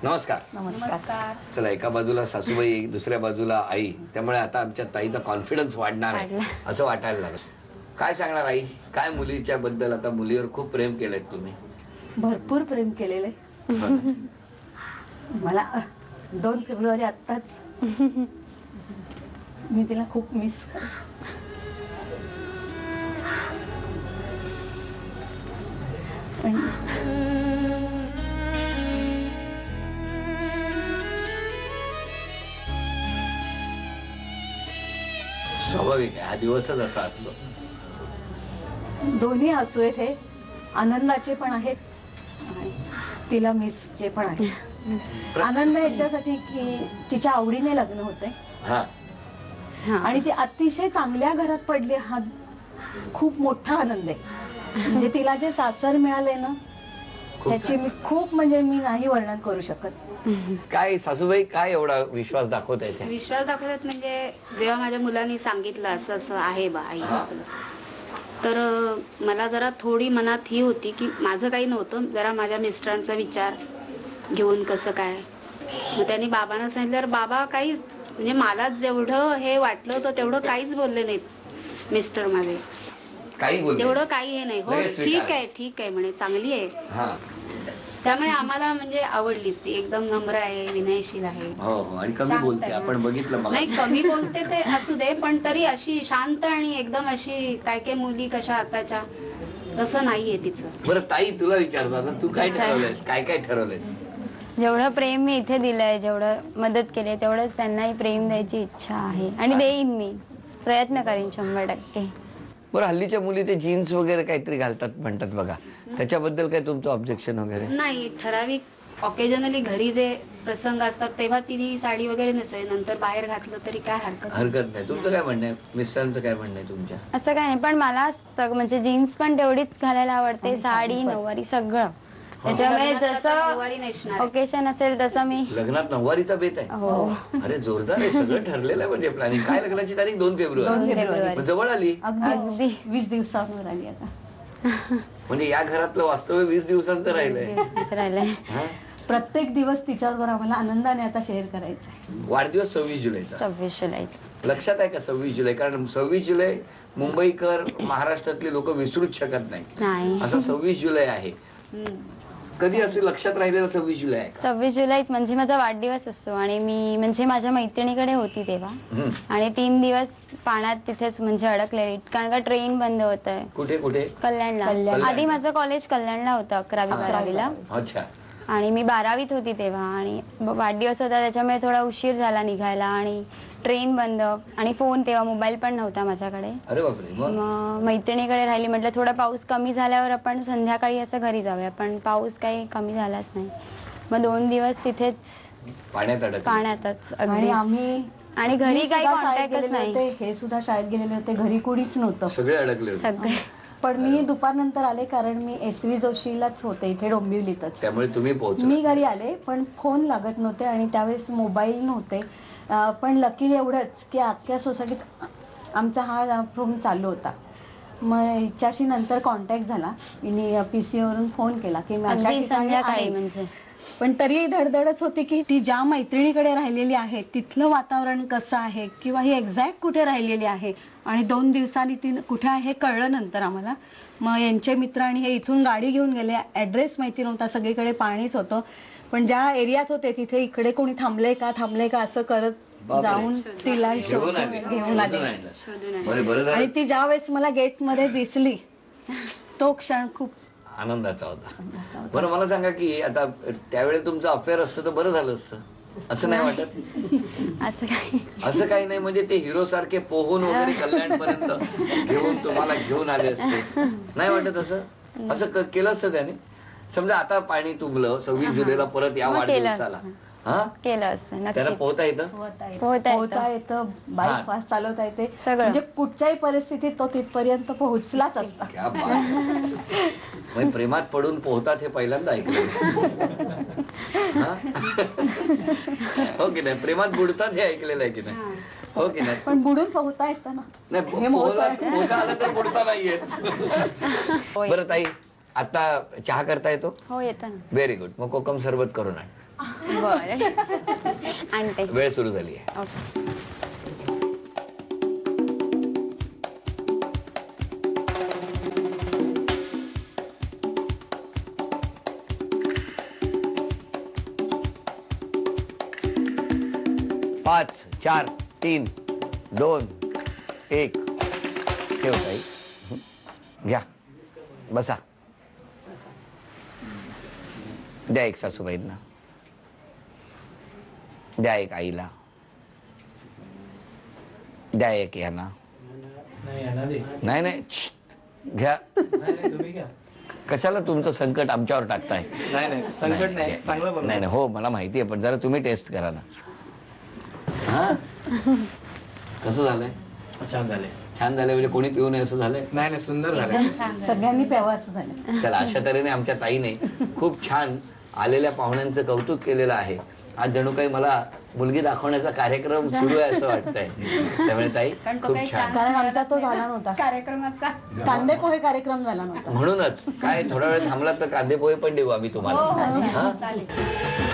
नमस्कार. नमस्कार. चला, एका बाजूला सासूबाई, दुसऱ्या बाजूला आई, त्यामुळे आता आमच्या ताईचा कॉन्फिडन्स वाढणार आहे असं वाटायला लागलं. काय सांगणार आई, काय मुलीच्या बद्दल? आता मुलीवर खूप प्रेम केलंय तुम्ही. भरपूर प्रेम केलेलं आहे. मला 2 फेब्रुवारी आत्ताच मी तिला खूप मिस करते. स्वाभाविक आहे, हा दिवसच असा असतो. दोन्ही हसू आहेत, हे आनंदाचे पण आहेत आणि तिला मिसचे पण आहेत. आनंद याच्यासाठी की तिच्या आवडीने लग्न होतंय हा, आणि ती अतिशय चांगल्या घरात पडली, हा खूप मोठा आनंद आहे. म्हणजे तिला जे सासर मिळालंय ना, त्याची मी खूप, म्हणजे मी नाही वर्णन करू शकत. काय सासूबाई, काय एवढा विश्वास दाखवत आहे? विश्वास दाखवतात म्हणजे जेव्हा माझ्या मुलांनी सांगितलं असं असं आहे बा आई आपलं, तर मला जरा थोडी मनात ही होती की माझं काही नव्हतं, जरा माझ्या मिस्टरांचा विचार घेऊन कसं काय. मग त्यांनी बाबांना सांगितल्यावर बाबा काही, म्हणजे मला जेवढं हे वाटलं होतं तेवढं काहीच बोलले नाहीत मिस्टर माझे. काही बोलले तेवढं काही हे नाही. हो ठीक आहे म्हणे, चांगली आहे. त्यामुळे आम्हाला म्हणजे आवडलीच ती. एकदम नम्र आहे, विनयशील आहे. हो हो, आणि कमी बोलते, आपण बघितलं. नाही, कमी बोलते ते असू दे, पण तरी अशी शांत आणि एकदम अशी काय काय मुली कशा आताच्या, तसं नाहीये तिचं. बरं ताई, तुला विचारतो आता, तू काय ठरवलंयस? काय काय ठरवलंयस? जेवढं प्रेम मी इथे दिलंय, जेवढं मदत केली, तेवढंच त्यांनाही प्रेम द्यायची इच्छा आहे आणि देईन. मी प्रयत्न करीन 100%. बरं, हल्लीच्या मुली ते जीन्स वगैरे काहीतरी घालतात म्हणतात बघा, त्याच्याबद्दल काय तुमचं ऑब्जेक्शन वगैरे? नाही, ठराविक ऑकेजनली घरी जे प्रसंग असतात तेव्हा तिने साडी वगैरे नसेल, नंतर बाहेर घातलं तरी काय हरकत नाही. तुमचं काय म्हणणं आहे? मिस्टरांचं काय म्हणणं आहे तुमच्या? असं काय नाही, पण मला म्हणजे जीन्स पण तेवढीच घालायला आवडते, साडी, नऊवारी सगळं. त्याच्यामुळे जसं ओकेशन असेल तसं मी. लग्नात नऊवारीचा बेत आहे? हो. अरे जोरदार आहे, सगळं ठरलेलं आहे म्हणजे प्लॅनिंग. काय लग्नाची तारीख? 2 फेब्रुवारी. जवळ आली. अगदी 20 दिवसांवर आली आता. म्हणजे या घरातलं वास्तव्य 20 दिवसांचं राहिलंय. प्रत्येक दिवस तिच्याबरोबर आम्हाला आनंदाने आता शेअर करायचा आहे. वाढदिवस 26 जुलैचा. 26 जुलैचा लक्षात आहे का? 26 जुलै. कारण 26 जुलै मुंबईकर, महाराष्ट्रातले लोक विसरूच शकत नाही. असं 26 जुलै आहे. कधी असं लक्षात राहिलेलं 26 जुलै आहे? 26 जुलैच म्हणजे माझा वाढदिवस असतो आणि मी म्हणजे माझ्या मैत्रिणीकडे होती तेव्हा, आणि 3 दिवस पाण्यात तिथेच म्हणजे अडकलेली, कारण का ट्रेन बंद होत आहे. कुठे कुठे? कल्याणला. आधी माझं कॉलेज कल्याणला होतं, 11वी-12वीला. अच्छा. आणि मी 12वीत होती तेव्हा, आणि वाढदिवस होता त्याच्यामुळे थोडा उशीर झाला निघायला, आणि ट्रेन बंद, आणि फोन तेव्हा मोबाईल पण नव्हता माझ्याकडे. अरे बापरे. मग मैत्रिणीकडे राहिली. म्हटलं थोडा पाऊस कमी झाल्यावर आपण संध्याकाळी असं घरी जाऊया, पण पाऊस काही कमी झालाच नाही. मग 2 दिवस तिथेच पाण्यातच आणि आम्ही, आणि घरी काही कॉन्टॅक्टच नाही. हे सुद्धा शाळेत गेलेले होते, घरी कुणीच नव्हतं, सगळे अडकले सगळे. पण मी दुपारनंतर आले, कारण मी SV जोशीलाच होते इथे डोंबिवलीतच. त्यामुळे तुम्ही पोहोचले. मी घरी आले, पण फोन लागत नव्हते आणि त्यावेळेस मोबाईल नव्हते. पण लकीली एवढंच की अख्ख्या सोसायटीत आमचा हा रूम चालू होता. मग हिच्याशी नंतर कॉन्टॅक्ट झाला. मी PC वरून फोन केला की माझ्या संध्याकाळी म्हणजे. पण तरी धडधडच होती की ती ज्या मैत्रिणीकडे राहिलेली आहे तिथलं वातावरण कसं आहे, किंवा ही एक्झॅक्ट कुठे राहिलेली आहे. आणि 2 दिवसांनी ती कुठे आहे हे कळलं नंतर आम्हाला. मग यांचे मित्र आणि हे इथून गाडी घेऊन गेले. ॲड्रेस माहिती नव्हता, सगळीकडे पाणीच होतं. पण ज्या एरियात होते तिथे इकडे कोणी थांबले का असं करत जाऊन तिला घेऊन आले. आणि ती ज्या वेळेस मला गेटमध्ये दिसली, तो क्षण खूप आनंदाचा होता. बरं, मला सांगा की आता त्यावेळेला तुमचं अफेअर असतं तर बरं झालं असतं, असं नाही वाटत? असं काही नाही, म्हणजे ते हिरो सारखे पोहून वगैरे कल्याणपर्यंत तुम्हाला घेऊन आले असते, नाही वाटत असं? असं केलं असतं त्याने? समजा आता पाणी तुंबलं 26 जुलैला, परत या वाढदिवसाला केलं असतं. त्याला पोहता येतं, पोहता येतं, बाईक फास्ट चालवता येते, म्हणजे कुठच्याही परिस्थितीत तो तिथपर्यंत पोहोचलाच असता. प्रेमात पडून पोहतात हे पहिल्यांदा ऐकलं. हो की नाही? प्रेमात बुडतात हे ऐकलेलं आहे की नाही? हो की नाही? पण बुडून पोहता येतं ना. नाही, पोहता आलं तर बुडता नाही येत. बरं ताई, आता चहा करता येतो? हो, येतं ना. Very good. मग कोकम सरबत करून आण. बरं आणते. वेळ सुरू झाली आहे. ओके. पाच, 4, 3, 2, 1. ठेव ताई. घ्या बसा. द्या एक सासूबाईंना, द्या एक आईला, द्या एक यांना. नाही नाही घ्या. कशाला तुमचं संकट आमच्यावर टाकताय? नाही संकट नाही, चांगलं बनव. नाही नाही हो मला माहिती आहे, पण जरा तुम्ही टेस्ट करा ना. हा कसं झालंय? छान झाले. छान झालंय म्हणजे कोणी पिऊ नये असं झालंय? नाही सुंदर झाले. सगळ्यांनी प्यावं असं झालं. चला अशा तऱ्हेने आमच्या ताईने खूप छान आलेल्या पाहुण्यांचं कौतुक केलेलं आहे. आज जणू काही मला मुलगी दाखवण्याचा कार्यक्रम सुरू आहे असं वाटतंय. त्यामुळे ताई खूप छान. कारण आमचा तो झाला नव्हता, कार्यक्रमाचा कांदे पोहे कार्यक्रम झाला नव्हता. म्हणूनच काय थोडा वेळ थांबलात तर कांदे पोहे पण देऊ आम्ही तुम्हाला. हा? चालेल.